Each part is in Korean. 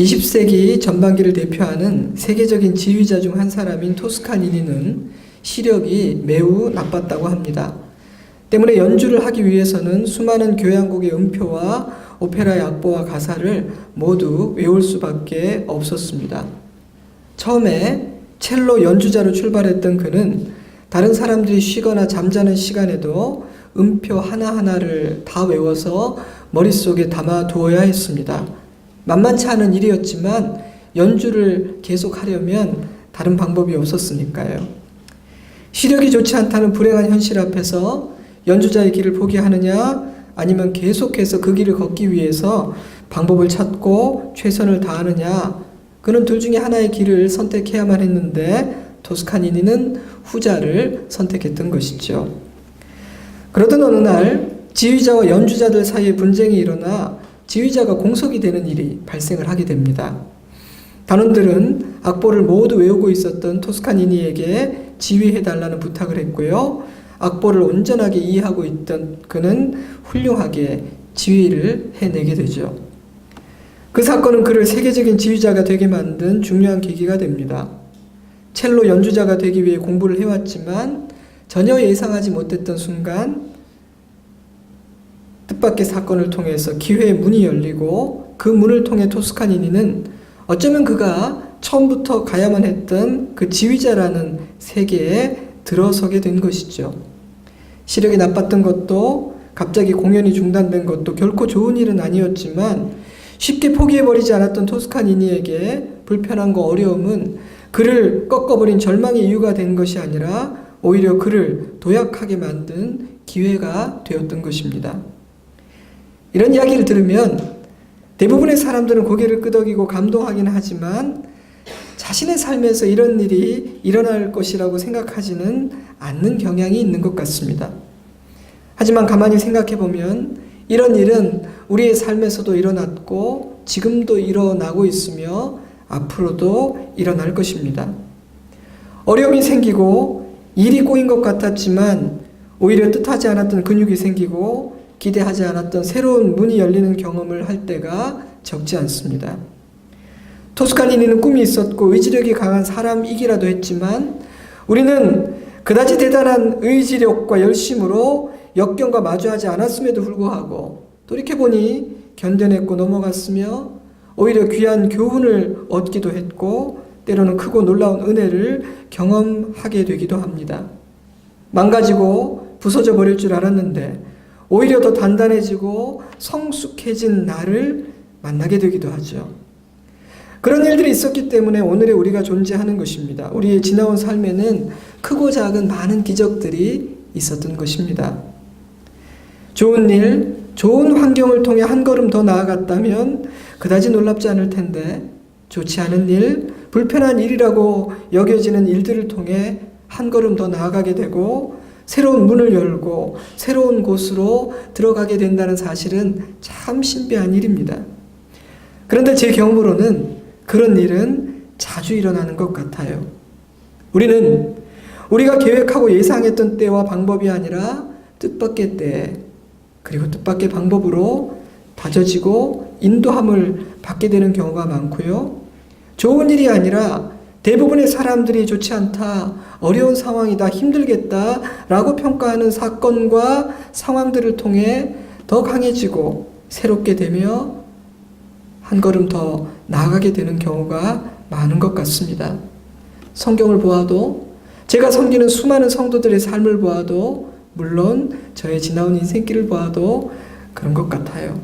20세기 전반기를 대표하는 세계적인 지휘자 중 한 사람인 토스카니니는 시력이 매우 나빴다고 합니다. 때문에 연주를 하기 위해서는 수많은 교향곡의 음표와 오페라의 악보와 가사를 모두 외울 수밖에 없었습니다. 처음에 첼로 연주자로 출발했던 그는 다른 사람들이 쉬거나 잠자는 시간에도 음표 하나하나를 다 외워서 머릿속에 담아두어야 했습니다. 만만치 않은 일이었지만 연주를 계속하려면 다른 방법이 없었으니까요. 시력이 좋지 않다는 불행한 현실 앞에서 연주자의 길을 포기하느냐, 아니면 계속해서 그 길을 걷기 위해서 방법을 찾고 최선을 다하느냐, 그는 둘 중에 하나의 길을 선택해야만 했는데 토스카니니는 후자를 선택했던 것이죠. 그러던 어느 날 지휘자와 연주자들 사이에 분쟁이 일어나 지휘자가 공석이 되는 일이 발생을 하게 됩니다. 단원들은 악보를 모두 외우고 있었던 토스카니니에게 지휘해달라는 부탁을 했고요. 악보를 온전하게 이해하고 있던 그는 훌륭하게 지휘를 해내게 되죠. 그 사건은 그를 세계적인 지휘자가 되게 만든 중요한 계기가 됩니다. 첼로 연주자가 되기 위해 공부를 해왔지만 전혀 예상하지 못했던 순간 뜻밖의 사건을 통해서 기회의 문이 열리고 그 문을 통해 토스카니니는 어쩌면 그가 처음부터 가야만 했던 그 지휘자라는 세계에 들어서게 된 것이죠. 시력이 나빴던 것도 갑자기 공연이 중단된 것도 결코 좋은 일은 아니었지만 쉽게 포기해버리지 않았던 토스카니니에게 불편함과 어려움은 그를 꺾어버린 절망의 이유가 된 것이 아니라 오히려 그를 도약하게 만든 기회가 되었던 것입니다. 이런 이야기를 들으면 대부분의 사람들은 고개를 끄덕이고 감동하긴 하지만 자신의 삶에서 이런 일이 일어날 것이라고 생각하지는 않는 경향이 있는 것 같습니다. 하지만 가만히 생각해 보면 이런 일은 우리의 삶에서도 일어났고 지금도 일어나고 있으며 앞으로도 일어날 것입니다. 어려움이 생기고 일이 꼬인 것 같았지만 오히려 뜻하지 않았던 근육이 생기고 기대하지 않았던 새로운 문이 열리는 경험을 할 때가 적지 않습니다. 토스카니니는 꿈이 있었고 의지력이 강한 사람이기라도 했지만 우리는 그다지 대단한 의지력과 열심으로 역경과 마주하지 않았음에도 불구하고 돌이켜보니 견뎌냈고 넘어갔으며 오히려 귀한 교훈을 얻기도 했고 때로는 크고 놀라운 은혜를 경험하게 되기도 합니다. 망가지고 부서져 버릴 줄 알았는데 오히려 더 단단해지고 성숙해진 나를 만나게 되기도 하죠. 그런 일들이 있었기 때문에 오늘의 우리가 존재하는 것입니다. 우리의 지나온 삶에는 크고 작은 많은 기적들이 있었던 것입니다. 좋은 일, 좋은 환경을 통해 한 걸음 더 나아갔다면 그다지 놀랍지 않을 텐데 좋지 않은 일, 불편한 일이라고 여겨지는 일들을 통해 한 걸음 더 나아가게 되고 새로운 문을 열고 새로운 곳으로 들어가게 된다는 사실은 참 신비한 일입니다. 그런데 제 경험으로는 그런 일은 자주 일어나는 것 같아요. 우리는 우리가 계획하고 예상했던 때와 방법이 아니라 뜻밖의 때 그리고 뜻밖의 방법으로 다져지고 인도함을 받게 되는 경우가 많고요. 좋은 일이 아니라 대부분의 사람들이 좋지 않다, 어려운 상황이다, 힘들겠다 라고 평가하는 사건과 상황들을 통해 더 강해지고 새롭게 되며 한 걸음 더 나아가게 되는 경우가 많은 것 같습니다. 성경을 보아도 제가 섬기는 수많은 성도들의 삶을 보아도 물론 저의 지나온 인생길을 보아도 그런 것 같아요.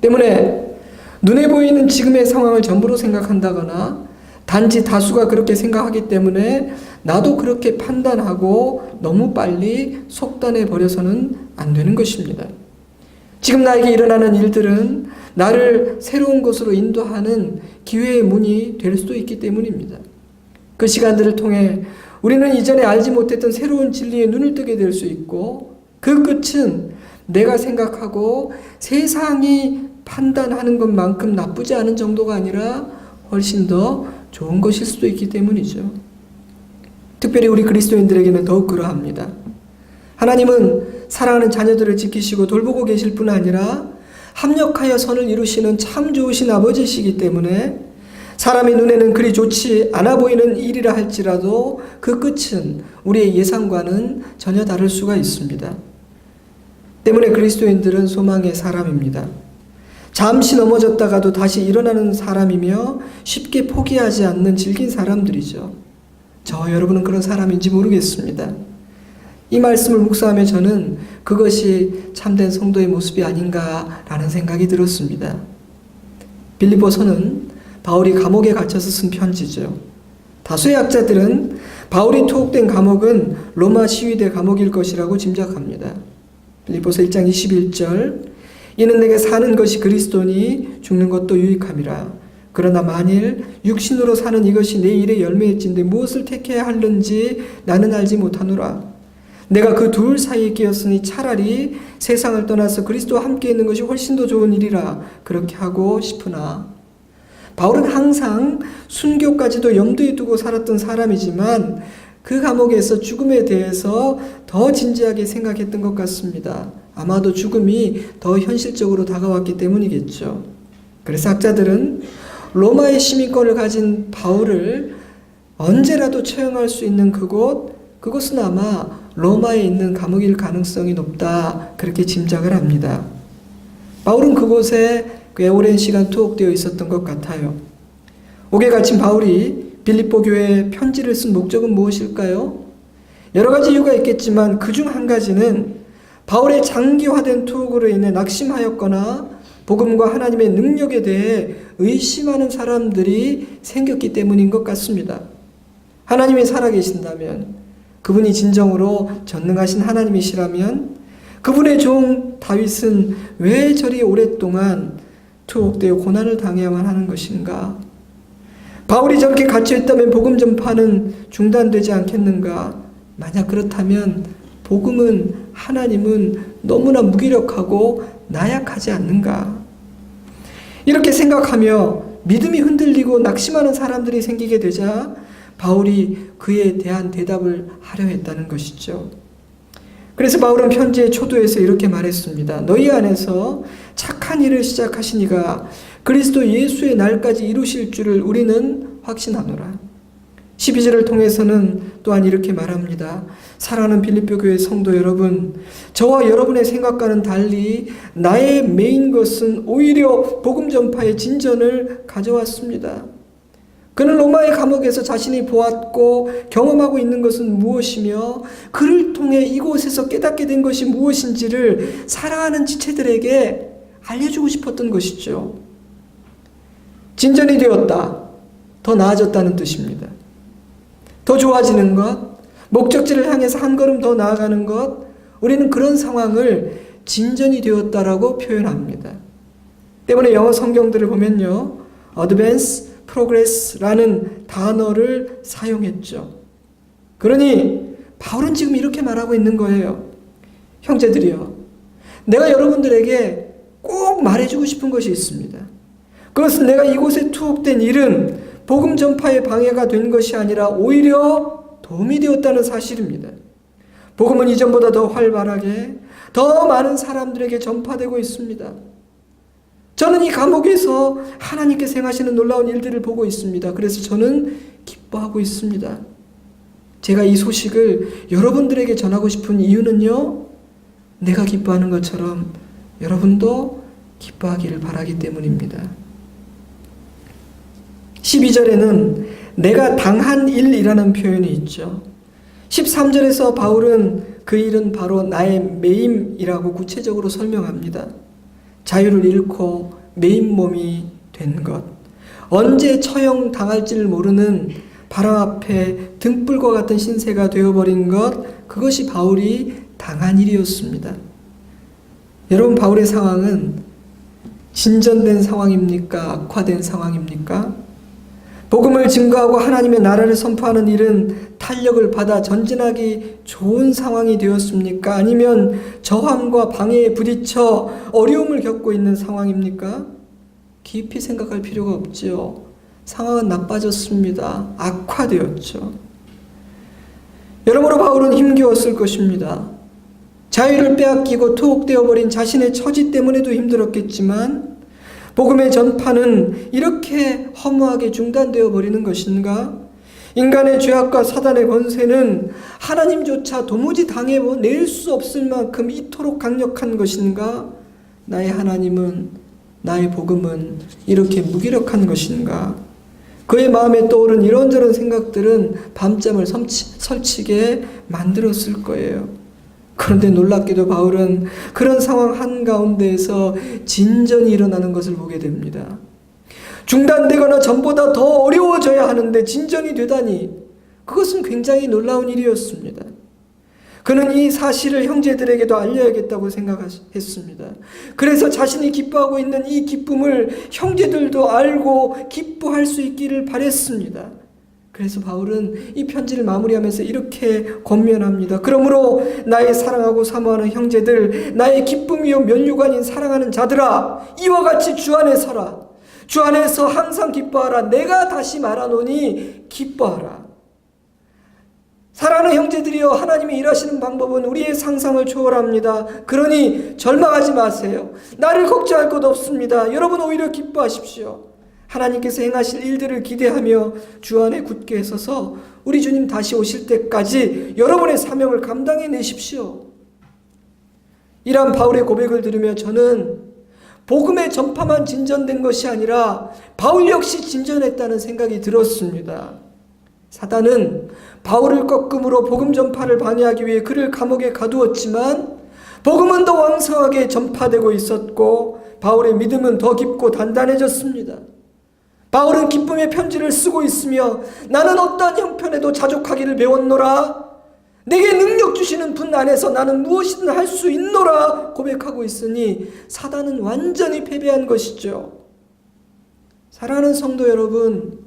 때문에 눈에 보이는 지금의 상황을 전부로 생각한다거나 단지 다수가 그렇게 생각하기 때문에 나도 그렇게 판단하고 너무 빨리 속단해 버려서는 안 되는 것입니다. 지금 나에게 일어나는 일들은 나를 새로운 곳으로 인도하는 기회의 문이 될 수도 있기 때문입니다. 그 시간들을 통해 우리는 이전에 알지 못했던 새로운 진리에 눈을 뜨게 될 수 있고 그 끝은 내가 생각하고 세상이 판단하는 것만큼 나쁘지 않은 정도가 아니라 훨씬 더 좋은 것일 수도 있기 때문이죠. 특별히 우리 그리스도인들에게는 더욱 그러합니다. 하나님은 사랑하는 자녀들을 지키시고 돌보고 계실 뿐 아니라 합력하여 선을 이루시는 참 좋으신 아버지시기 때문에 사람의 눈에는 그리 좋지 않아 보이는 일이라 할지라도 그 끝은 우리의 예상과는 전혀 다를 수가 있습니다. 때문에 그리스도인들은 소망의 사람입니다. 잠시 넘어졌다가도 다시 일어나는 사람이며 쉽게 포기하지 않는 질긴 사람들이죠. 저 여러분은 그런 사람인지 모르겠습니다. 이 말씀을 묵상하며 저는 그것이 참된 성도의 모습이 아닌가라는 생각이 들었습니다. 빌립보서는 바울이 감옥에 갇혀서 쓴 편지죠. 다수의 학자들은 바울이 투옥된 감옥은 로마 시위대 감옥일 것이라고 짐작합니다. 빌립보서 1장 21절 이는 내게 사는 것이 그리스도니 죽는 것도 유익함이라. 그러나 만일 육신으로 사는 이것이 내 일의 열매일진데 무엇을 택해야 하는지 나는 알지 못하노라. 내가 그 둘 사이에 끼었으니 차라리 세상을 떠나서 그리스도와 함께 있는 것이 훨씬 더 좋은 일이라 그렇게 하고 싶으나 바울은 항상 순교까지도 염두에 두고 살았던 사람이지만 그 감옥에서 죽음에 대해서 더 진지하게 생각했던 것 같습니다. 아마도 죽음이 더 현실적으로 다가왔기 때문이겠죠. 그래서 학자들은 로마의 시민권을 가진 바울을 언제라도 처형할 수 있는 그곳은 아마 로마에 있는 감옥일 가능성이 높다 그렇게 짐작을 합니다. 바울은 그곳에 꽤 오랜 시간 투옥되어 있었던 것 같아요. 옥에 갇힌 바울이 빌립보 교회에 편지를 쓴 목적은 무엇일까요? 여러 가지 이유가 있겠지만 그중 한 가지는 바울의 장기화된 투옥으로 인해 낙심하였거나 복음과 하나님의 능력에 대해 의심하는 사람들이 생겼기 때문인 것 같습니다. 하나님이 살아계신다면, 그분이 진정으로 전능하신 하나님이시라면 그분의 종 다윗은 왜 저리 오랫동안 투옥되어 고난을 당해야만 하는 것인가? 바울이 저렇게 갇혀있다면 복음 전파는 중단되지 않겠는가? 만약 그렇다면 복음은, 하나님은 너무나 무기력하고 나약하지 않는가? 이렇게 생각하며 믿음이 흔들리고 낙심하는 사람들이 생기게 되자 바울이 그에 대한 대답을 하려 했다는 것이죠. 그래서 바울은 편지의 초도에서 이렇게 말했습니다. 너희 안에서 착한 일을 시작하시니가 그리스도 예수의 날까지 이루실 줄을 우리는 확신하노라. 12절을 통해서는 또한 이렇게 말합니다. 사랑하는 빌립보 교회 성도 여러분, 저와 여러분의 생각과는 달리 나의 메인 것은 오히려 복음 전파의 진전을 가져왔습니다. 그는 로마의 감옥에서 자신이 보았고 경험하고 있는 것은 무엇이며 그를 통해 이곳에서 깨닫게 된 것이 무엇인지를 사랑하는 지체들에게 알려주고 싶었던 것이죠. 진전이 되었다. 더 나아졌다는 뜻입니다. 더 좋아지는 것, 목적지를 향해서 한 걸음 더 나아가는 것, 우리는 그런 상황을 진전이 되었다라고 표현합니다. 때문에 영어 성경들을 보면요, advance, progress라는 단어를 사용했죠. 그러니 바울은 지금 이렇게 말하고 있는 거예요. 형제들이요, 내가 여러분들에게 꼭 말해주고 싶은 것이 있습니다. 그것은 내가 이곳에 투옥된 일은 복음 전파에 방해가 된 것이 아니라 오히려 도움이 되었다는 사실입니다. 복음은 이전보다 더 활발하게 더 많은 사람들에게 전파되고 있습니다. 저는 이 감옥에서 하나님께서 행하시는 놀라운 일들을 보고 있습니다. 그래서 저는 기뻐하고 있습니다. 제가 이 소식을 여러분들에게 전하고 싶은 이유는요, 내가 기뻐하는 것처럼 여러분도 기뻐하기를 바라기 때문입니다. 12절에는 내가 당한 일이라는 표현이 있죠. 13절에서 바울은 그 일은 바로 나의 매임이라고 구체적으로 설명합니다. 자유를 잃고 매임 몸이 된 것, 언제 처형 당할지를 모르는 바람 앞에 등불과 같은 신세가 되어버린 것, 그것이 바울이 당한 일이었습니다. 여러분, 바울의 상황은 진전된 상황입니까? 악화된 상황입니까? 복음을 증거하고 하나님의 나라를 선포하는 일은 탄력을 받아 전진하기 좋은 상황이 되었습니까? 아니면 저항과 방해에 부딪혀 어려움을 겪고 있는 상황입니까? 깊이 생각할 필요가 없지요. 상황은 나빠졌습니다. 악화되었죠. 여러모로 바울은 힘겨웠을 것입니다. 자유를 빼앗기고 투옥되어 버린 자신의 처지 때문에도 힘들었겠지만 복음의 전파는 이렇게 허무하게 중단되어 버리는 것인가? 인간의 죄악과 사단의 권세는 하나님조차 도무지 당해낼 수 없을 만큼 이토록 강력한 것인가? 나의 하나님은, 나의 복음은 이렇게 무기력한 것인가? 그의 마음에 떠오른 이런저런 생각들은 밤잠을 설치게 만들었을 거예요. 그런데 놀랍게도 바울은 그런 상황 한가운데에서 진전이 일어나는 것을 보게 됩니다. 중단되거나 전보다 더 어려워져야 하는데 진전이 되다니, 그것은 굉장히 놀라운 일이었습니다. 그는 이 사실을 형제들에게도 알려야겠다고 생각했습니다. 그래서 자신이 기뻐하고 있는 이 기쁨을 형제들도 알고 기뻐할 수 있기를 바랬습니다. 그래서 바울은 이 편지를 마무리하면서 이렇게 권면합니다. 그러므로 나의 사랑하고 사모하는 형제들, 나의 기쁨이요 면류관인 사랑하는 자들아, 이와 같이 주 안에 서라. 주 안에서 항상 기뻐하라. 내가 다시 말하노니 기뻐하라. 사랑하는 형제들이여, 하나님이 일하시는 방법은 우리의 상상을 초월합니다. 그러니 절망하지 마세요. 나를 걱정할 것 없습니다. 여러분 오히려 기뻐하십시오. 하나님께서 행하실 일들을 기대하며 주 안에 굳게 서서 우리 주님 다시 오실 때까지 여러분의 사명을 감당해내십시오. 이러한 바울의 고백을 들으며 저는 복음의 전파만 진전된 것이 아니라 바울 역시 진전했다는 생각이 들었습니다. 사단은 바울을 꺾음으로 복음 전파를 방해하기 위해 그를 감옥에 가두었지만 복음은 더 왕성하게 전파되고 있었고 바울의 믿음은 더 깊고 단단해졌습니다. 바울은 기쁨의 편지를 쓰고 있으며 나는 어떠한 형편에도 자족하기를 배웠노라. 내게 능력 주시는 분 안에서 나는 무엇이든 할 수 있노라 고백하고 있으니 사단은 완전히 패배한 것이죠. 사랑하는 성도 여러분,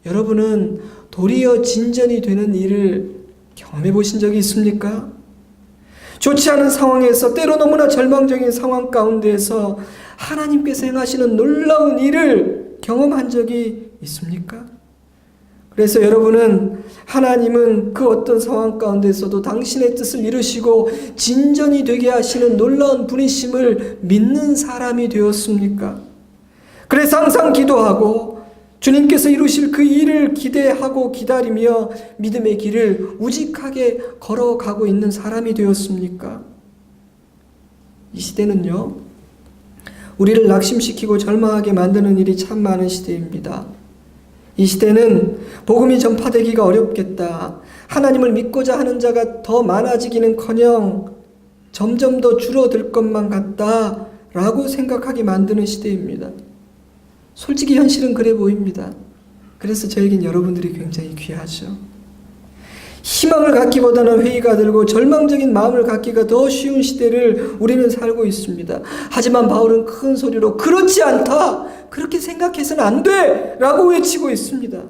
여러분은 도리어 진전이 되는 일을 경험해 보신 적이 있습니까? 좋지 않은 상황에서, 때로 너무나 절망적인 상황 가운데에서 하나님께서 행하시는 놀라운 일을 경험한 적이 있습니까? 그래서 여러분은 하나님은 그 어떤 상황 가운데서도 당신의 뜻을 이루시고 진전이 되게 하시는 놀라운 분이심을 믿는 사람이 되었습니까? 그래서 항상 기도하고 주님께서 이루실 그 일을 기대하고 기다리며 믿음의 길을 우직하게 걸어가고 있는 사람이 되었습니까? 이 시대는요, 우리를 낙심시키고 절망하게 만드는 일이 참 많은 시대입니다. 이 시대는 복음이 전파되기가 어렵겠다, 하나님을 믿고자 하는 자가 더 많아지기는커녕 점점 더 줄어들 것만 같다 라고 생각하게 만드는 시대입니다. 솔직히 현실은 그래 보입니다. 그래서 저에겐 여러분들이 굉장히 귀하죠. 희망을 갖기보다는 회의가 들고 절망적인 마음을 갖기가 더 쉬운 시대를 우리는 살고 있습니다. 하지만 바울은 큰 소리로 그렇지 않다, 그렇게 생각해서는 안 돼 라고 외치고 있습니다.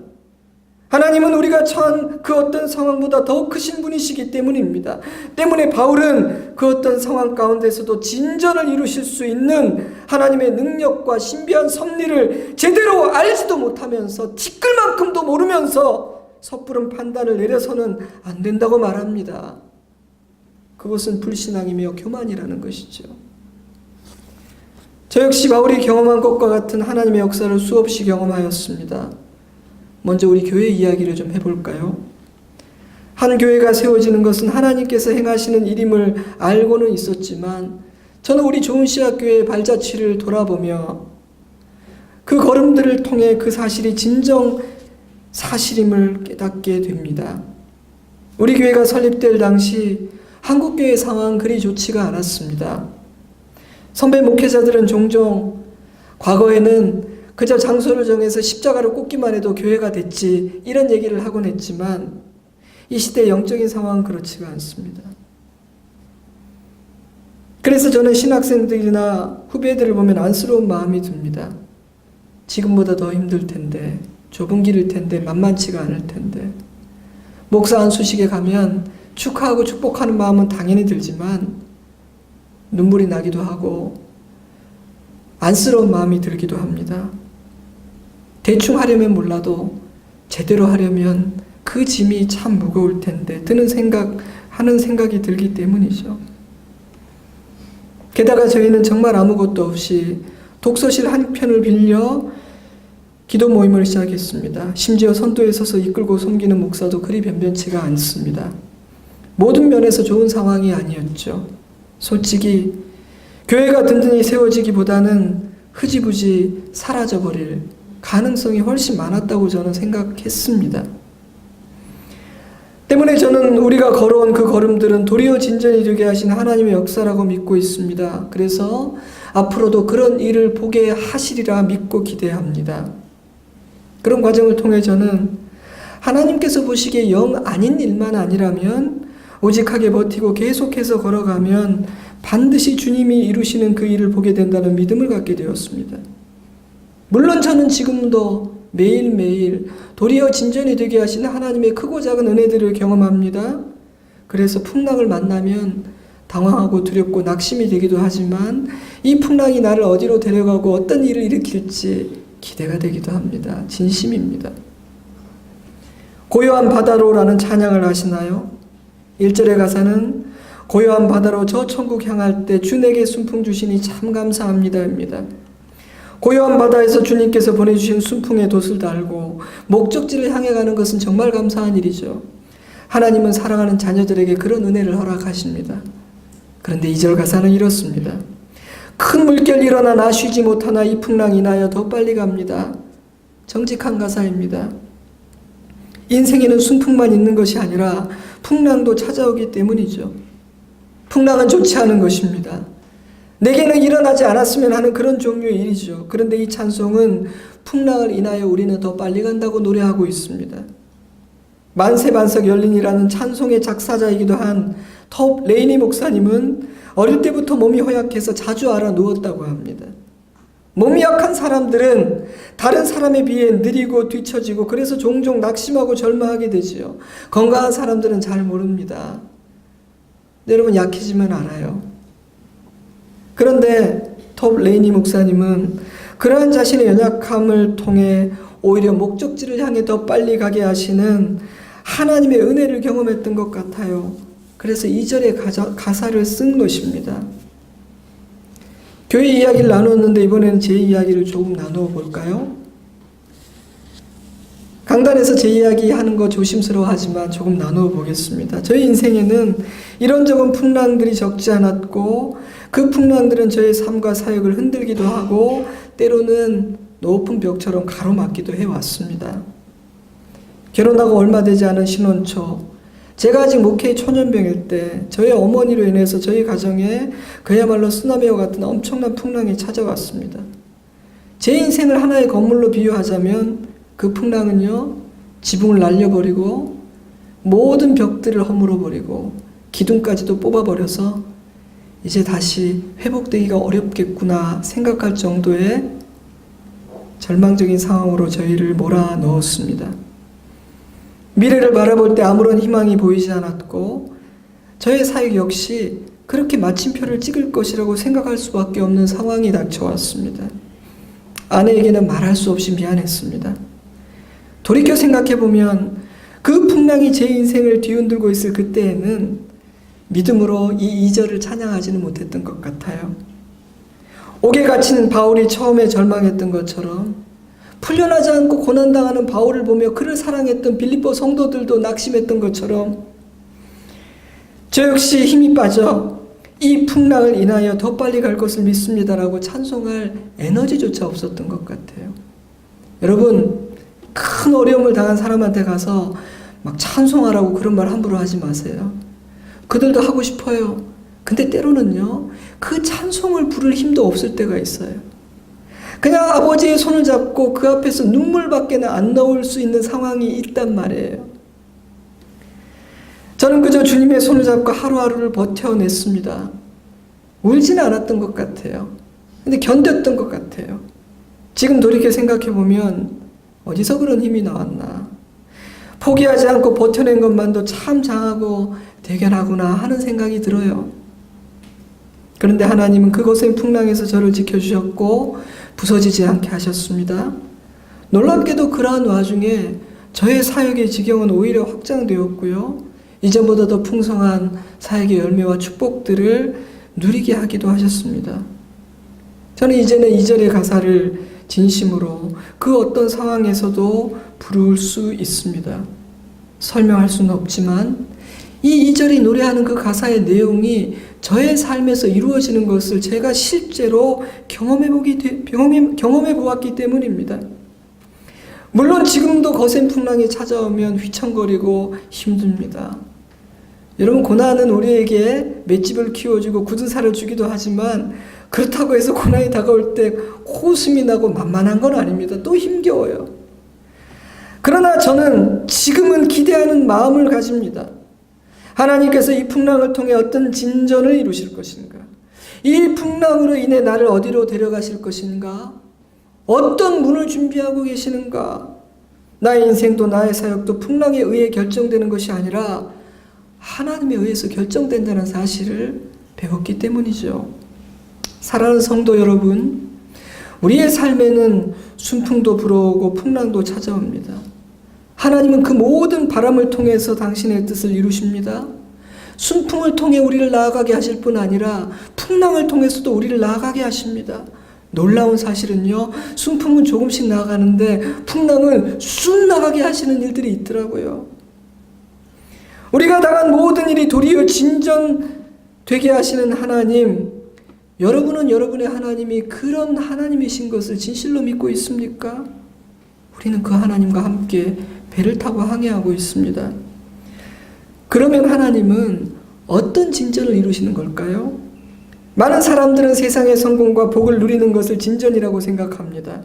하나님은 우리가 처한 그 어떤 상황보다 더 크신 분이시기 때문입니다. 때문에 바울은 그 어떤 상황 가운데서도 진전을 이루실 수 있는 하나님의 능력과 신비한 섭리를 제대로 알지도 못하면서 티끌만큼도 모르면서 섣부른 판단을 내려서는 안 된다고 말합니다. 그것은 불신앙이며 교만이라는 것이죠. 저 역시 바울이 경험한 것과 같은 하나님의 역사를 수없이 경험하였습니다. 먼저 우리 교회 이야기를 좀 해볼까요? 한 교회가 세워지는 것은 하나님께서 행하시는 일임을 알고는 있었지만 저는 우리 좋은씨앗교회의 발자취를 돌아보며 그 걸음들을 통해 그 사실이 진정 사실임을 깨닫게 됩니다. 우리 교회가 설립될 당시 한국교회 상황은 그리 좋지가 않았습니다. 선배 목회자들은 종종 과거에는 그저 장소를 정해서 십자가를 꽂기만 해도 교회가 됐지 이런 얘기를 하곤 했지만 이 시대의 영적인 상황은 그렇지가 않습니다. 그래서 저는 신학생들이나 후배들을 보면 안쓰러운 마음이 듭니다. 지금보다 더 힘들 텐데, 좁은 길일 텐데, 만만치가 않을 텐데, 목사 안수식에 가면 축하하고 축복하는 마음은 당연히 들지만 눈물이 나기도 하고 안쓰러운 마음이 들기도 합니다. 대충 하려면 몰라도 제대로 하려면 그 짐이 참 무거울 텐데 하는 생각이 들기 때문이죠. 게다가 저희는 정말 아무것도 없이 독서실 한 편을 빌려 기도 모임을 시작했습니다. 심지어 선도에 서서 이끌고 섬기는 목사도 그리 변변치가 않습니다. 모든 면에서 좋은 상황이 아니었죠. 솔직히 교회가 든든히 세워지기보다는 흐지부지 사라져버릴 가능성이 훨씬 많았다고 저는 생각했습니다. 때문에 저는 우리가 걸어온 그 걸음들은 도리어 진전이 되게 하신 하나님의 역사라고 믿고 있습니다. 그래서 앞으로도 그런 일을 보게 하시리라 믿고 기대합니다. 그런 과정을 통해 저는 하나님께서 보시기에 영 아닌 일만 아니라면 오직하게 버티고 계속해서 걸어가면 반드시 주님이 이루시는 그 일을 보게 된다는 믿음을 갖게 되었습니다. 물론 저는 지금도 매일매일 도리어 진전이 되게 하시는 하나님의 크고 작은 은혜들을 경험합니다. 그래서 풍랑을 만나면 당황하고 두렵고 낙심이 되기도 하지만 이 풍랑이 나를 어디로 데려가고 어떤 일을 일으킬지 기대가 되기도 합니다. 진심입니다. 고요한 바다로라는 찬양을 아시나요? 1절의 가사는 고요한 바다로 저 천국 향할 때 주 내게 순풍 주시니 참 감사합니다입니다. 고요한 바다에서 주님께서 보내주신 순풍의 돛을 달고 목적지를 향해 가는 것은 정말 감사한 일이죠. 하나님은 사랑하는 자녀들에게 그런 은혜를 허락하십니다. 그런데 2절 가사는 이렇습니다. 큰 물결 일어나 나 쉬지 못하나 이 풍랑 인하여 더 빨리 갑니다. 정직한 가사입니다. 인생에는 순풍만 있는 것이 아니라 풍랑도 찾아오기 때문이죠. 풍랑은 좋지 않은 것입니다. 내게는 일어나지 않았으면 하는 그런 종류의 일이죠. 그런데 이 찬송은 풍랑을 인하여 우리는 더 빨리 간다고 노래하고 있습니다. 만세반석 열린이라는 찬송의 작사자이기도 한 톱 레이니 목사님은 어릴 때부터 몸이 허약해서 자주 알아 누웠다고 합니다. 몸이 약한 사람들은 다른 사람에 비해 느리고 뒤처지고 그래서 종종 낙심하고 절망하게 되지요. 건강한 사람들은 잘 모릅니다. 여러분 약해지면 알아요. 그런데 톱 레이니 목사님은 그러한 자신의 연약함을 통해 오히려 목적지를 향해 더 빨리 가게 하시는 하나님의 은혜를 경험했던 것 같아요. 그래서 2절의 가사를 쓴 것입니다. 교회 이야기를 나눴는데 이번에는 제 이야기를 조금 나누어 볼까요? 강단에서 제 이야기 하는 거 조심스러워하지만 조금 나누어 보겠습니다. 저희 인생에는 이런저런 풍랑들이 적지 않았고 그 풍랑들은 저의 삶과 사역을 흔들기도 하고 때로는 높은 벽처럼 가로막기도 해왔습니다. 결혼하고 얼마 되지 않은 신혼초, 제가 아직 목회의 초년병일 때 저희 어머니로 인해서 저희 가정에 그야말로 쓰나미와 같은 엄청난 풍랑이 찾아왔습니다. 제 인생을 하나의 건물로 비유하자면 그 풍랑은요, 지붕을 날려버리고 모든 벽들을 허물어버리고 기둥까지도 뽑아버려서 이제 다시 회복되기가 어렵겠구나 생각할 정도의 절망적인 상황으로 저희를 몰아넣었습니다. 미래를 바라볼 때 아무런 희망이 보이지 않았고 저의 사역 역시 그렇게 마침표를 찍을 것이라고 생각할 수밖에 없는 상황이 닥쳐왔습니다. 아내에게는 말할 수 없이 미안했습니다. 돌이켜 생각해보면 그 풍랑이 제 인생을 뒤흔들고 있을 그때에는 믿음으로 이 2절을 찬양하지는 못했던 것 같아요. 옥에 갇힌 바울이 처음에 절망했던 것처럼 풀려나지 않고 고난당하는 바울을 보며 그를 사랑했던 빌립보 성도들도 낙심했던 것처럼 저 역시 힘이 빠져 이 풍랑을 인하여 더 빨리 갈 것을 믿습니다라고 찬송할 에너지조차 없었던 것 같아요. 여러분, 큰 어려움을 당한 사람한테 가서 막 찬송하라고 그런 말 함부로 하지 마세요. 그들도 하고 싶어요. 근데 때로는요, 그 찬송을 부를 힘도 없을 때가 있어요. 그냥 아버지의 손을 잡고 그 앞에서 눈물밖에 안 나올 수 있는 상황이 있단 말이에요. 저는 그저 주님의 손을 잡고 하루하루를 버텨냈습니다. 울지는 않았던 것 같아요. 근데 견뎠던 것 같아요. 지금 돌이켜 생각해보면 어디서 그런 힘이 나왔나. 포기하지 않고 버텨낸 것만도 참 장하고 대견하구나 하는 생각이 들어요. 그런데 하나님은 그곳의 풍랑에서 저를 지켜주셨고 부서지지 않게 하셨습니다. 놀랍게도 그러한 와중에 저의 사역의 지경은 오히려 확장되었고요. 이전보다 더 풍성한 사역의 열매와 축복들을 누리게 하기도 하셨습니다. 저는 이제는 2절의 가사를 진심으로 그 어떤 상황에서도 부를 수 있습니다. 설명할 수는 없지만 이 2절이 노래하는 그 가사의 내용이 저의 삶에서 이루어지는 것을 제가 실제로 경험해 보았기 때문입니다. 물론 지금도 거센 풍랑이 찾아오면 휘청거리고 힘듭니다. 여러분, 고난은 우리에게 맷집을 키워주고 굳은 살을 주기도 하지만 그렇다고 해서 고난이 다가올 때 호흡이 나고 만만한 건 아닙니다. 또 힘겨워요. 그러나 저는 지금은 기대하는 마음을 가집니다. 하나님께서 이 풍랑을 통해 어떤 진전을 이루실 것인가? 이 풍랑으로 인해 나를 어디로 데려가실 것인가? 어떤 문을 준비하고 계시는가? 나의 인생도 나의 사역도 풍랑에 의해 결정되는 것이 아니라 하나님에 의해서 결정된다는 사실을 배웠기 때문이죠. 사랑하는 성도 여러분, 우리의 삶에는 순풍도 불어오고 풍랑도 찾아옵니다. 하나님은 그 모든 바람을 통해서 당신의 뜻을 이루십니다. 순풍을 통해 우리를 나아가게 하실 뿐 아니라 풍랑을 통해서도 우리를 나아가게 하십니다. 놀라운 사실은요, 순풍은 조금씩 나아가는데 풍랑은 쑥 나가게 하시는 일들이 있더라고요. 우리가 당한 모든 일이 도리어 진전되게 하시는 하나님, 여러분은 여러분의 하나님이 그런 하나님이신 것을 진실로 믿고 있습니까? 우리는 그 하나님과 함께 배를 타고 항해하고 있습니다. 그러면 하나님은 어떤 진전을 이루시는 걸까요? 많은 사람들은 세상의 성공과 복을 누리는 것을 진전이라고 생각합니다.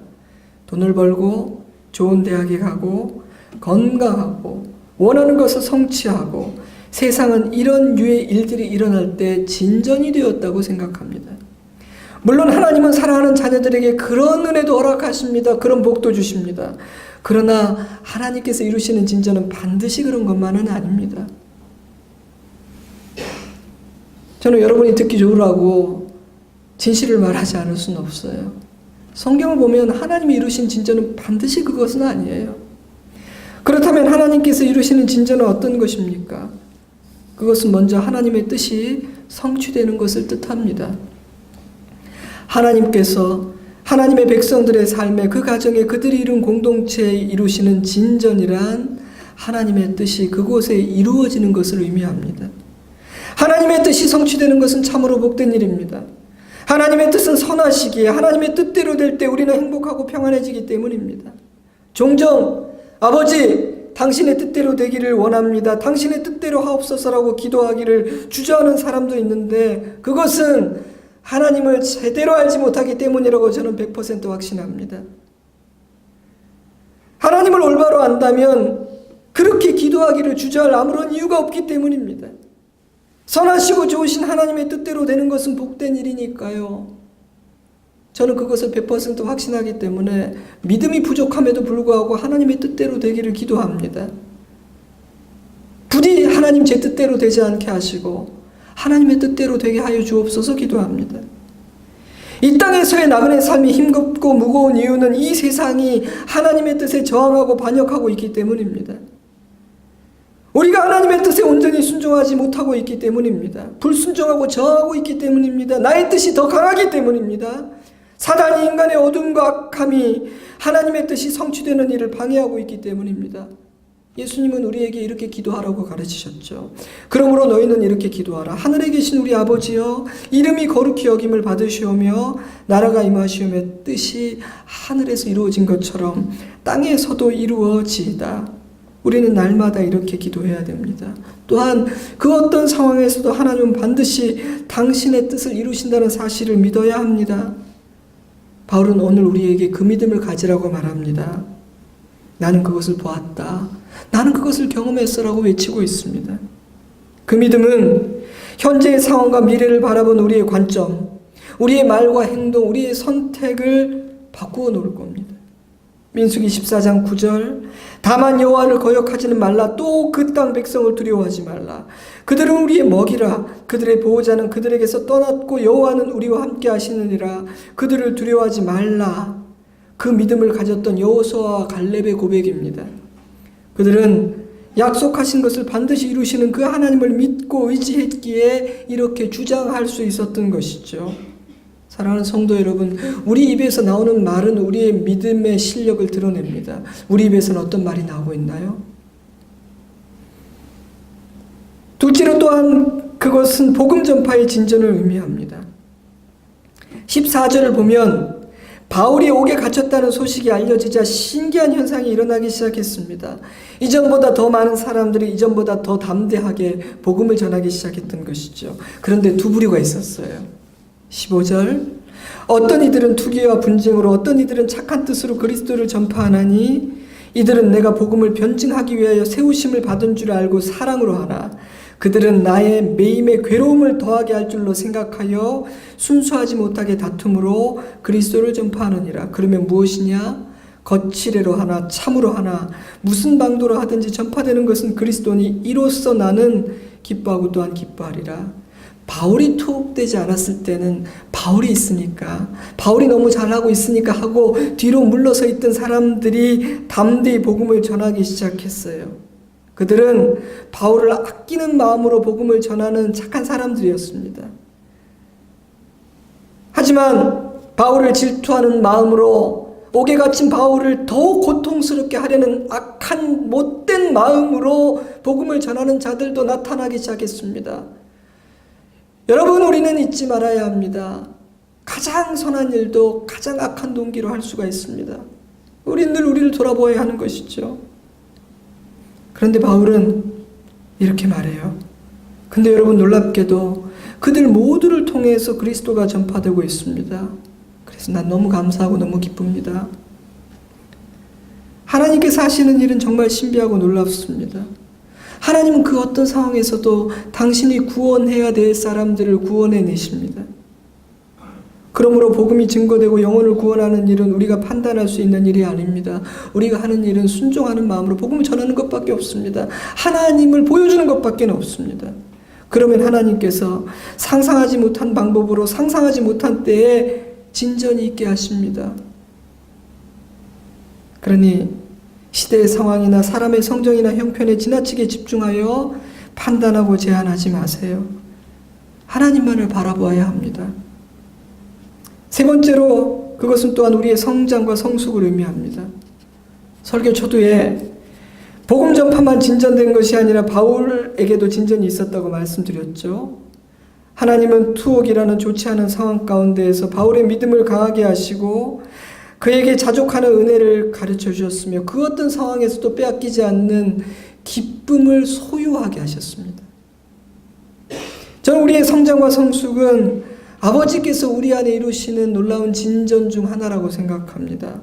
돈을 벌고 좋은 대학에 가고 건강하고 원하는 것을 성취하고 세상은 이런 류의 일들이 일어날 때 진전이 되었다고 생각합니다. 물론 하나님은 사랑하는 자녀들에게 그런 은혜도 허락하십니다. 그런 복도 주십니다. 그러나 하나님께서 이루시는 진전은 반드시 그런 것만은 아닙니다. 저는 여러분이 듣기 좋으라고 진실을 말하지 않을 수는 없어요. 성경을 보면 하나님이 이루신 진전은 반드시 그것은 아니에요. 그렇다면 하나님께서 이루시는 진전은 어떤 것입니까? 그것은 먼저 하나님의 뜻이 성취되는 것을 뜻합니다. 하나님께서 하나님의 백성들의 삶에 그 가정에 그들이 이룬 공동체에 이루시는 진전이란 하나님의 뜻이 그곳에 이루어지는 것을 의미합니다. 하나님의 뜻이 성취되는 것은 참으로 복된 일입니다. 하나님의 뜻은 선하시기에 하나님의 뜻대로 될 때 우리는 행복하고 평안해지기 때문입니다. 종종 아버지, 당신의 뜻대로 되기를 원합니다. 당신의 뜻대로 하옵소서라고 기도하기를 주저하는 사람도 있는데 그것은 하나님을 제대로 알지 못하기 때문이라고 저는 100% 확신합니다. 하나님을 올바로 안다면 그렇게 기도하기를 주저할 아무런 이유가 없기 때문입니다. 선하시고 좋으신 하나님의 뜻대로 되는 것은 복된 일이니까요. 저는 그것을 100% 확신하기 때문에 믿음이 부족함에도 불구하고 하나님의 뜻대로 되기를 기도합니다. 부디 하나님 제 뜻대로 되지 않게 하시고 하나님의 뜻대로 되게 하여 주옵소서 기도합니다. 이 땅에서의 나그네 삶이 힘겹고 무거운 이유는 이 세상이 하나님의 뜻에 저항하고 반역하고 있기 때문입니다. 우리가 하나님의 뜻에 온전히 순종하지 못하고 있기 때문입니다. 불순종하고 저항하고 있기 때문입니다. 나의 뜻이 더 강하기 때문입니다. 사단이 인간의 어둠과 악함이 하나님의 뜻이 성취되는 일을 방해하고 있기 때문입니다. 예수님은 우리에게 이렇게 기도하라고 가르치셨죠. 그러므로 너희는 이렇게 기도하라. 하늘에 계신 우리 아버지여, 이름이 거룩히 여김을 받으시오며 나라가 임하시오며 뜻이 하늘에서 이루어진 것처럼 땅에서도 이루어지이다. 우리는 날마다 이렇게 기도해야 됩니다. 또한 그 어떤 상황에서도 하나님은 반드시 당신의 뜻을 이루신다는 사실을 믿어야 합니다. 바울은 오늘 우리에게 그 믿음을 가지라고 말합니다. 나는 그것을 보았다. 나는 그것을 경험했어라고 외치고 있습니다. 그 믿음은 현재의 상황과 미래를 바라본 우리의 관점, 우리의 말과 행동, 우리의 선택을 바꾸어 놓을 겁니다. 민수기 14장 9절 다만 여호와를 거역하지는 말라. 또 그 땅 백성을 두려워하지 말라. 그들은 우리의 먹이라. 그들의 보호자는 그들에게서 떠났고 여호와는 우리와 함께 하시느니라. 그들을 두려워하지 말라. 그 믿음을 가졌던 여호수아와 갈렙의 고백입니다. 그들은 약속하신 것을 반드시 이루시는 그 하나님을 믿고 의지했기에 이렇게 주장할 수 있었던 것이죠. 사랑하는 성도 여러분, 우리 입에서 나오는 말은 우리의 믿음의 실력을 드러냅니다. 우리 입에서는 어떤 말이 나오고 있나요? 둘째로 또한 그것은 복음 전파의 진전을 의미합니다. 14절을 보면 바울이 옥에 갇혔다는 소식이 알려지자 신기한 현상이 일어나기 시작했습니다. 이전보다 더 많은 사람들이 이전보다 더 담대하게 복음을 전하기 시작했던 것이죠. 그런데 두 부류가 있었어요. 15절, 어떤 이들은 투기와 분쟁으로, 어떤 이들은 착한 뜻으로 그리스도를 전파하나니 이들은 내가 복음을 변증하기 위하여 세우심을 받은 줄 알고 사랑으로 하나 그들은 나의 매임에 괴로움을 더하게 할 줄로 생각하여 순수하지 못하게 다툼으로 그리스도를 전파하느니라. 그러면 무엇이냐? 거칠애로 하나 참으로 하나 무슨 방도로 하든지 전파되는 것은 그리스도니 이로써 나는 기뻐하고 또한 기뻐하리라. 바울이 투옥되지 않았을 때는 바울이 있으니까, 바울이 너무 잘하고 있으니까 하고 뒤로 물러서 있던 사람들이 담대히 복음을 전하기 시작했어요. 그들은 바울을 아끼는 마음으로 복음을 전하는 착한 사람들이었습니다. 하지만 바울을 질투하는 마음으로, 옥에 갇힌 바울을 더 고통스럽게 하려는 악한 못된 마음으로 복음을 전하는 자들도 나타나기 시작했습니다. 여러분, 우리는 잊지 말아야 합니다. 가장 선한 일도 가장 악한 동기로 할 수가 있습니다. 우리는 늘 우리를 돌아보아야 하는 것이죠. 그런데 바울은 이렇게 말해요. 근데 여러분, 놀랍게도 그들 모두를 통해서 그리스도가 전파되고 있습니다. 그래서 난 너무 감사하고 너무 기쁩니다. 하나님께서 하시는 일은 정말 신비하고 놀랍습니다. 하나님은 그 어떤 상황에서도 당신이 구원해야 될 사람들을 구원해내십니다. 그러므로 복음이 증거되고 영혼을 구원하는 일은 우리가 판단할 수 있는 일이 아닙니다. 우리가 하는 일은 순종하는 마음으로 복음을 전하는 것밖에 없습니다. 하나님을 보여주는 것밖에 없습니다. 그러면 하나님께서 상상하지 못한 방법으로 상상하지 못한 때에 진전이 있게 하십니다. 그러니 시대의 상황이나 사람의 성정이나 형편에 지나치게 집중하여 판단하고 제한하지 마세요. 하나님만을 바라보아야 합니다. 세 번째로 그것은 또한 우리의 성장과 성숙을 의미합니다. 설교 초두에 복음 전파만 진전된 것이 아니라 바울에게도 진전이 있었다고 말씀드렸죠. 하나님은 투옥이라는 좋지 않은 상황 가운데에서 바울의 믿음을 강하게 하시고 그에게 자족하는 은혜를 가르쳐 주셨으며 그 어떤 상황에서도 빼앗기지 않는 기쁨을 소유하게 하셨습니다. 저는 우리의 성장과 성숙은 아버지께서 우리 안에 이루시는 놀라운 진전 중 하나라고 생각합니다.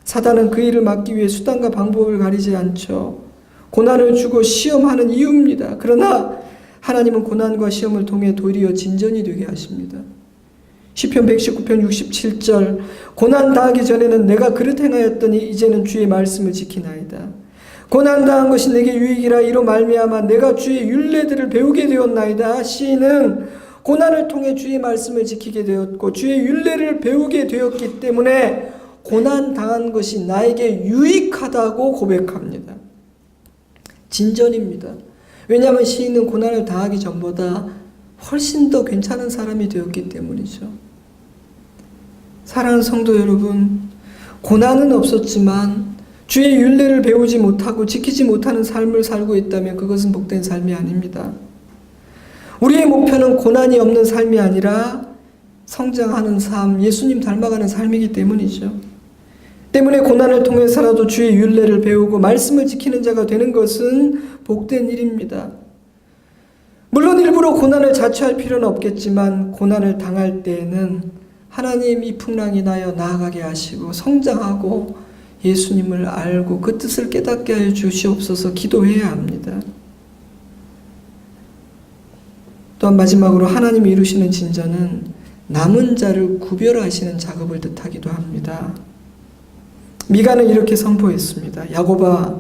사단은 그 일을 막기 위해 수단과 방법을 가리지 않죠. 고난을 주고 시험하는 이유입니다. 그러나 하나님은 고난과 시험을 통해 도리어 진전이 되게 하십니다. 시편 119편 67절, 고난 당하기 전에는 내가 그릇 행하였더니 이제는 주의 말씀을 지키나이다. 고난 당한 것이 내게 유익이라 이로 말미암아 내가 주의 율례들을 배우게 되었나이다. 시인은 고난을 통해 주의 말씀을 지키게 되었고 주의 율례를 배우게 되었기 때문에 고난 당한 것이 나에게 유익하다고 고백합니다. 진전입니다. 왜냐하면 시인은 고난을 당하기 전보다 훨씬 더 괜찮은 사람이 되었기 때문이죠. 사랑하는 성도 여러분, 고난은 없었지만 주의 율례를 배우지 못하고 지키지 못하는 삶을 살고 있다면 그것은 복된 삶이 아닙니다. 우리의 목표는 고난이 없는 삶이 아니라 성장하는 삶, 예수님 닮아가는 삶이기 때문이죠. 때문에 고난을 통해서라도 주의 율례를 배우고 말씀을 지키는 자가 되는 것은 복된 일입니다. 물론 일부러 고난을 자초할 필요는 없겠지만 고난을 당할 때에는 하나님 이 풍랑이 나여 나아가게 하시고 성장하고 예수님을 알고 그 뜻을 깨닫게 하여 주시옵소서 기도해야 합니다. 또한 마지막으로 하나님이 이루시는 진전은 남은 자를 구별하시는 작업을 뜻하기도 합니다. 미가는 이렇게 선포했습니다. 야곱아,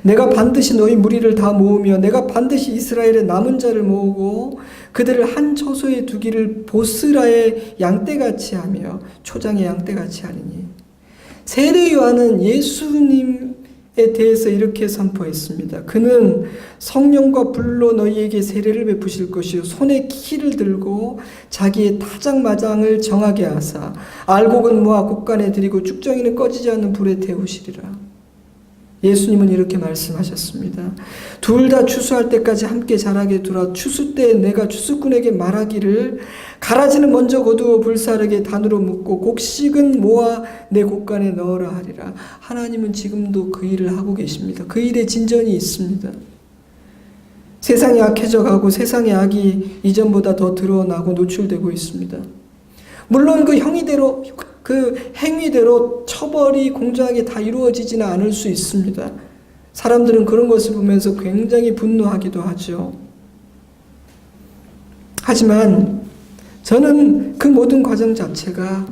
내가 반드시 너희 무리를 다 모으며 내가 반드시 이스라엘의 남은 자를 모으고 그들을 한 처소에 두기를 보스라의 양떼같이 하며 초장의 양떼같이 하리니. 세례 요한은 예수님의 대해서 이렇게 선포했습니다. 그는 성령과 불로 너희에게 세례를 베푸실 것이요 손에 키를 들고 자기의 타작마장을 정하게 하사 알곡은 모아 곡간에 들이고 쭉정이는 꺼지지 않는 불에 태우시리라. 예수님은 이렇게 말씀하셨습니다. 둘 다 추수할 때까지 함께 자라게 두라. 추수 때 내가 추수꾼에게 말하기를 가라지는 먼저 거두어 불사르게 단으로 묶고 곡식은 모아 내 곡간에 넣으라 하리라. 하나님은 지금도 그 일을 하고 계십니다. 그 일에 진전이 있습니다. 세상이 악해져 가고 세상의 악이 이전보다 더 드러나고 노출되고 있습니다. 물론 그 행위대로 처벌이 공정하게 다 이루어지지는 않을 수 있습니다. 사람들은 그런 것을 보면서 굉장히 분노하기도 하죠. 하지만 저는 그 모든 과정 자체가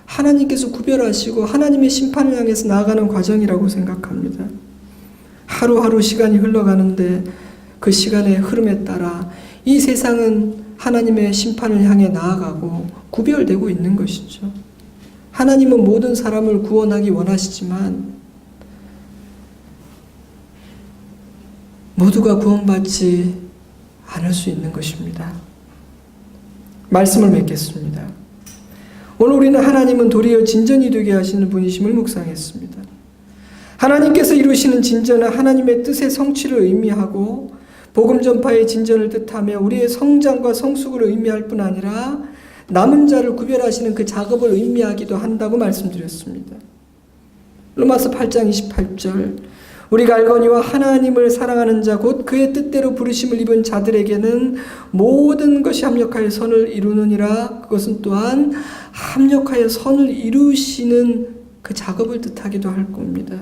하나님께서 구별하시고 하나님의 심판을 향해서 나아가는 과정이라고 생각합니다. 하루하루 시간이 흘러가는데 그 시간의 흐름에 따라 이 세상은 하나님의 심판을 향해 나아가고 구별되고 있는 것이죠. 하나님은 모든 사람을 구원하기 원하시지만 모두가 구원받지 않을 수 있는 것입니다. 말씀을 맺겠습니다. 오늘 우리는 하나님은 도리어 진전이 되게 하시는 분이심을 묵상했습니다. 하나님께서 이루시는 진전은 하나님의 뜻의 성취를 의미하고 복음 전파의 진전을 뜻하며 우리의 성장과 성숙을 의미할 뿐 아니라 남은 자를 구별하시는 그 작업을 의미하기도 한다고 말씀드렸습니다. 로마서 8장 28절 우리가 알거니와 하나님을 사랑하는 자 곧 그의 뜻대로 부르심을 입은 자들에게는 모든 것이 합력하여 선을 이루느니라. 그것은 또한 합력하여 선을 이루시는 그 작업을 뜻하기도 할 겁니다.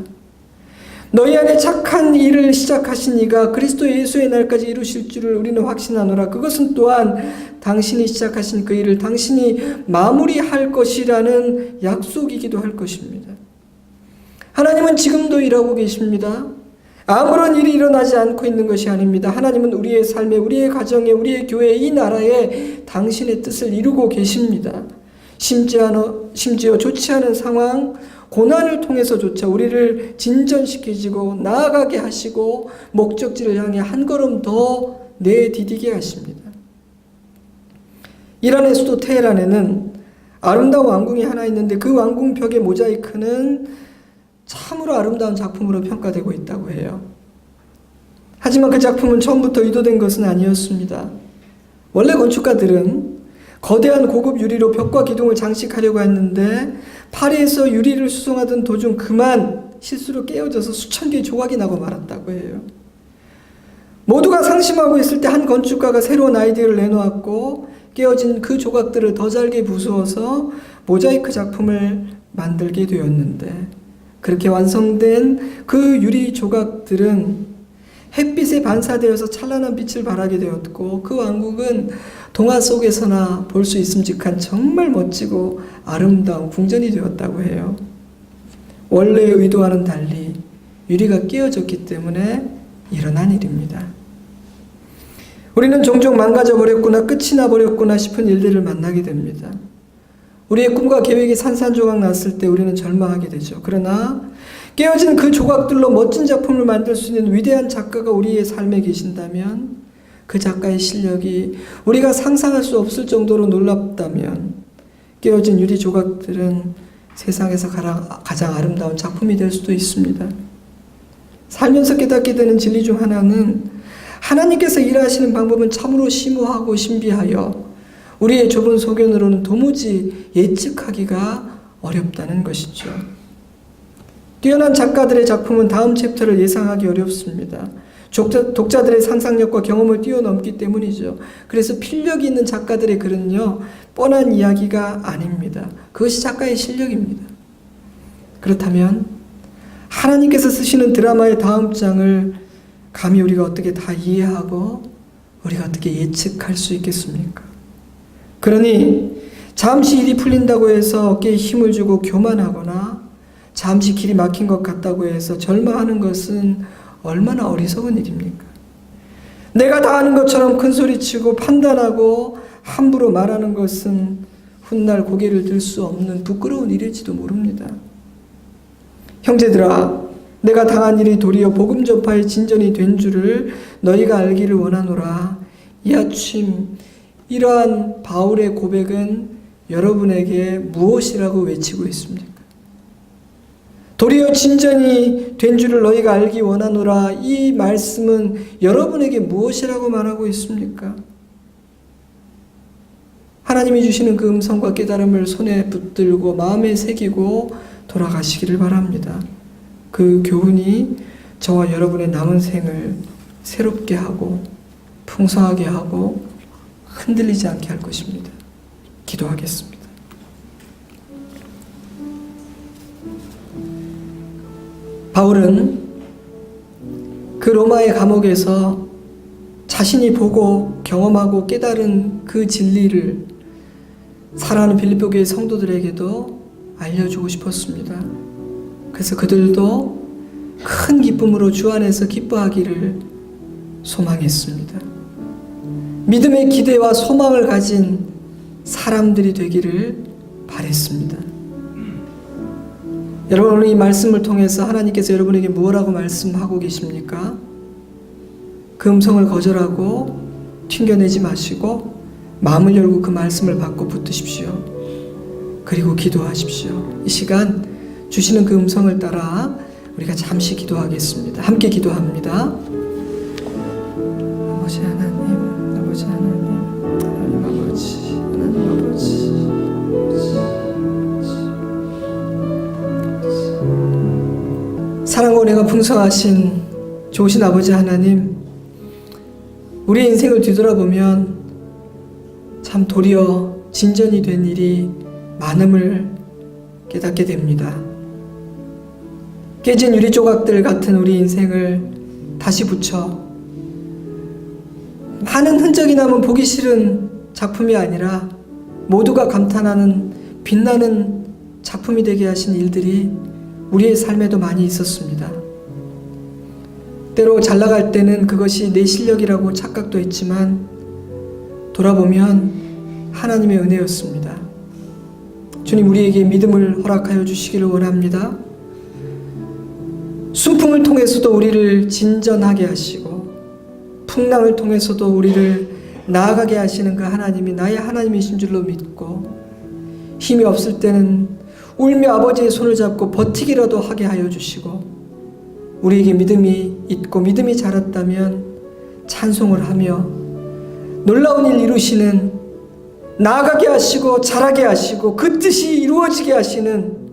너희 안에 착한 일을 시작하신 이가 그리스도 예수의 날까지 이루실 줄을 우리는 확신하노라. 그것은 또한 당신이 시작하신 그 일을 당신이 마무리할 것이라는 약속이기도 할 것입니다. 하나님은 지금도 일하고 계십니다. 아무런 일이 일어나지 않고 있는 것이 아닙니다. 하나님은 우리의 삶에, 우리의 가정에, 우리의 교회에, 이 나라에 당신의 뜻을 이루고 계십니다. 심지어 좋지 않은 상황, 고난을 통해서조차 우리를 진전시키시고 나아가게 하시고 목적지를 향해 한 걸음 더 내디디게 하십니다. 이란의 수도 테헤란에는 아름다운 왕궁이 하나 있는데 그 왕궁 벽의 모자이크는 참으로 아름다운 작품으로 평가되고 있다고 해요. 하지만 그 작품은 처음부터 의도된 것은 아니었습니다. 원래 건축가들은 거대한 고급 유리로 벽과 기둥을 장식하려고 했는데 파리에서 유리를 수송하던 도중 그만 실수로 깨어져서 수천 개의 조각이 나고 말았다고 해요. 모두가 상심하고 있을 때 한 건축가가 새로운 아이디어를 내놓았고 깨어진 그 조각들을 더 잘게 부수어서 모자이크 작품을 만들게 되었는데 그렇게 완성된 그 유리 조각들은 햇빛에 반사되어서 찬란한 빛을 발하게 되었고 그 왕국은 동화 속에서나 볼 수 있음직한 정말 멋지고 아름다운 궁전이 되었다고 해요. 원래의 의도와는 달리 유리가 끼어졌기 때문에 일어난 일입니다. 우리는 종종 망가져 버렸구나, 끝이 나 버렸구나 싶은 일들을 만나게 됩니다. 우리의 꿈과 계획이 산산조각 났을 때 우리는 절망하게 되죠. 그러나 깨어진 그 조각들로 멋진 작품을 만들 수 있는 위대한 작가가 우리의 삶에 계신다면 그 작가의 실력이 우리가 상상할 수 없을 정도로 놀랍다면 깨어진 유리 조각들은 세상에서 가장 아름다운 작품이 될 수도 있습니다. 살면서 깨닫게 되는 진리 중 하나는 하나님께서 일하시는 방법은 참으로 심오하고 신비하여 우리의 좁은 소견으로는 도무지 예측하기가 어렵다는 것이죠. 뛰어난 작가들의 작품은 다음 챕터를 예상하기 어렵습니다. 독자들의 상상력과 경험을 뛰어넘기 때문이죠. 그래서 필력이 있는 작가들의 글은요, 뻔한 이야기가 아닙니다. 그것이 작가의 실력입니다. 그렇다면 하나님께서 쓰시는 드라마의 다음 장을 감히 우리가 어떻게 다 이해하고 우리가 어떻게 예측할 수 있겠습니까? 그러니 잠시 일이 풀린다고 해서 어깨에 힘을 주고 교만하거나 잠시 길이 막힌 것 같다고 해서 절망하는 것은 얼마나 어리석은 일입니까? 내가 다 아는 것처럼 큰소리치고 판단하고 함부로 말하는 것은 훗날 고개를 들 수 없는 부끄러운 일일지도 모릅니다. 형제들아, 내가 당한 일이 도리어 복음 전파의 진전이 된 줄을 너희가 알기를 원하노라. 이 아침 이러한 바울의 고백은 여러분에게 무엇이라고 외치고 있습니까? 도리어 진전이 된 줄을 너희가 알기 원하노라. 이 말씀은 여러분에게 무엇이라고 말하고 있습니까? 하나님이 주시는 그 음성과 깨달음을 손에 붙들고 마음에 새기고 돌아가시기를 바랍니다. 그 교훈이 저와 여러분의 남은 생을 새롭게 하고 풍성하게 하고 흔들리지 않게 할 것입니다. 기도하겠습니다. 바울은 그 로마의 감옥에서 자신이 보고 경험하고 깨달은 그 진리를 사랑하는 빌립보 교회 성도들에게도 알려주고 싶었습니다. 그래서 그들도 큰 기쁨으로 주 안에서 기뻐하기를 소망했습니다. 믿음의 기대와 소망을 가진 사람들이 되기를 바랬습니다. 여러분, 오늘 이 말씀을 통해서 하나님께서 여러분에게 무엇라고 말씀하고 계십니까? 그 음성을 거절하고 튕겨내지 마시고 마음을 열고 그 말씀을 받고 붙드십시오. 그리고 기도하십시오. 이 시간 주시는 그 음성을 따라 우리가 잠시 기도하겠습니다. 함께 기도합니다. 아버지 하나님, 아버지 하나님, 하나님 아버지, 하나님 아버지. 사랑과 은혜가 풍성하신 좋으신 아버지 하나님, 우리의 인생을 뒤돌아보면 참 도리어 진전이 된 일이 많음을 깨닫게 됩니다. 깨진 유리 조각들 같은 우리 인생을 다시 붙여 많은 흔적이 남은 보기 싫은 작품이 아니라 모두가 감탄하는 빛나는 작품이 되게 하신 일들이 우리의 삶에도 많이 있었습니다. 때로 잘 나갈 때는 그것이 내 실력이라고 착각도 했지만 돌아보면 하나님의 은혜였습니다. 주님, 우리에게 믿음을 허락하여 주시기를 원합니다. 순풍을 통해서도 우리를 진전하게 하시고 풍랑을 통해서도 우리를 나아가게 하시는 그 하나님이 나의 하나님이신 줄로 믿고 힘이 없을 때는 울며 아버지의 손을 잡고 버티기라도 하게 하여 주시고 우리에게 믿음이 있고 믿음이 자랐다면 찬송을 하며 놀라운 일 이루시는 나아가게 하시고 자라게 하시고 그 뜻이 이루어지게 하시는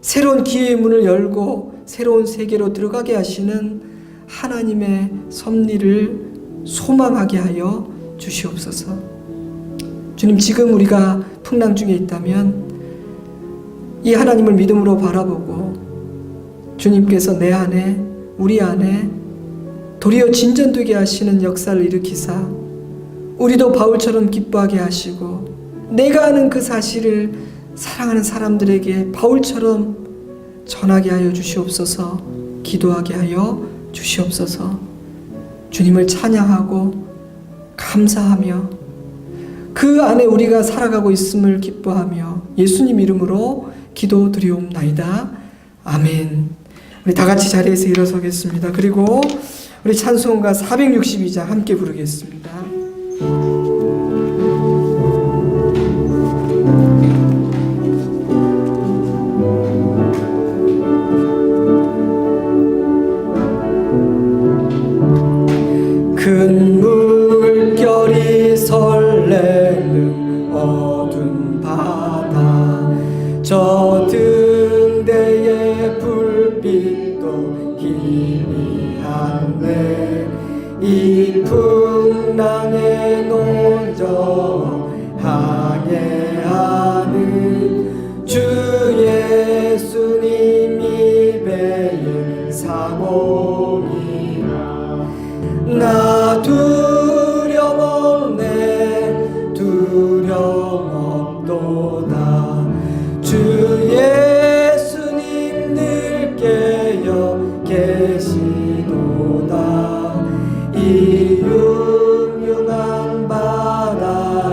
새로운 기회의 문을 열고 새로운 세계로 들어가게 하시는 하나님의 섭리를 소망하게 하여 주시옵소서. 주님, 지금 우리가 풍랑 중에 있다면 이 하나님을 믿음으로 바라보고 주님께서 내 안에 우리 안에 도리어 진전되게 하시는 역사를 일으키사 우리도 바울처럼 기뻐하게 하시고 내가 아는 그 사실을 사랑하는 사람들에게 바울처럼 전하게 하여 주시옵소서. 기도하게 하여 주시옵소서. 주님을 찬양하고 감사하며 그 안에 우리가 살아가고 있음을 기뻐하며 예수님 이름으로 기도드리옵나이다. 아멘. 우리 다 같이 자리에서 일어서겠습니다. 그리고 우리 찬송가 462장 함께 부르겠습니다. 큰 물결이 설레는 어두운 바다 저 등대의 불빛도 희미한데 이 풍랑에 논저 항해하는 주 예수님이 배인 사모이라 나 두려움 없네 두려움 없도다 주 예수님 늘 깨어 계시도다 이 융융한 바다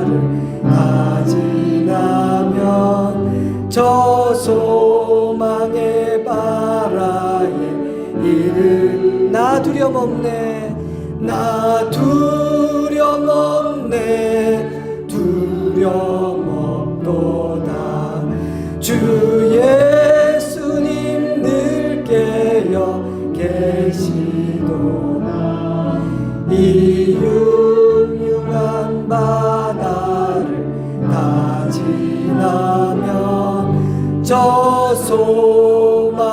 이 흉흉한 바다를 다 지나면 저 소망의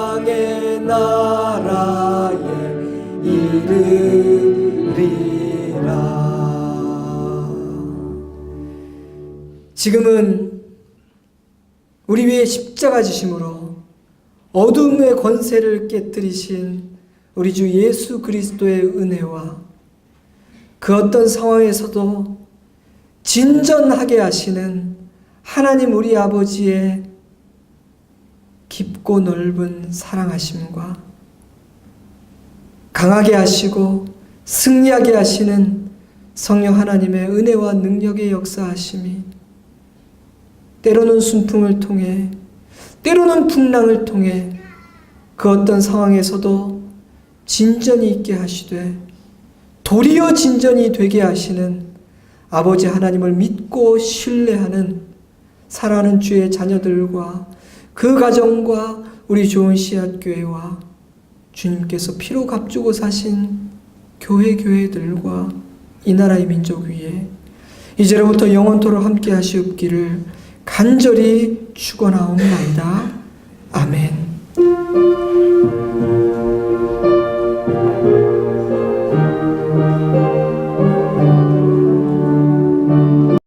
나라에 이르리라. 지금은 우리 위에 십자가 지심으로 어둠의 권세를 깨뜨리신 우리 주 예수 그리스도의 은혜와 그 어떤 상황에서도 진전하게 하시는 하나님 우리 아버지의 깊고 넓은 사랑하심과 강하게 하시고 승리하게 하시는 성령 하나님의 은혜와 능력의 역사하심이 때로는 순풍을 통해 때로는 풍랑을 통해 그 어떤 상황에서도 진전이 있게 하시되 도리어 진전이 되게 하시는 아버지 하나님을 믿고 신뢰하는 사랑하는 주의 자녀들과 그 가정과 우리 좋은 씨앗교회와 주님께서 피로 값주고 사신 교회들과 이 나라의 민족 위에 이제로부터 영원토록 함께 하시옵기를 간절히 축원하옵나이다. 아멘.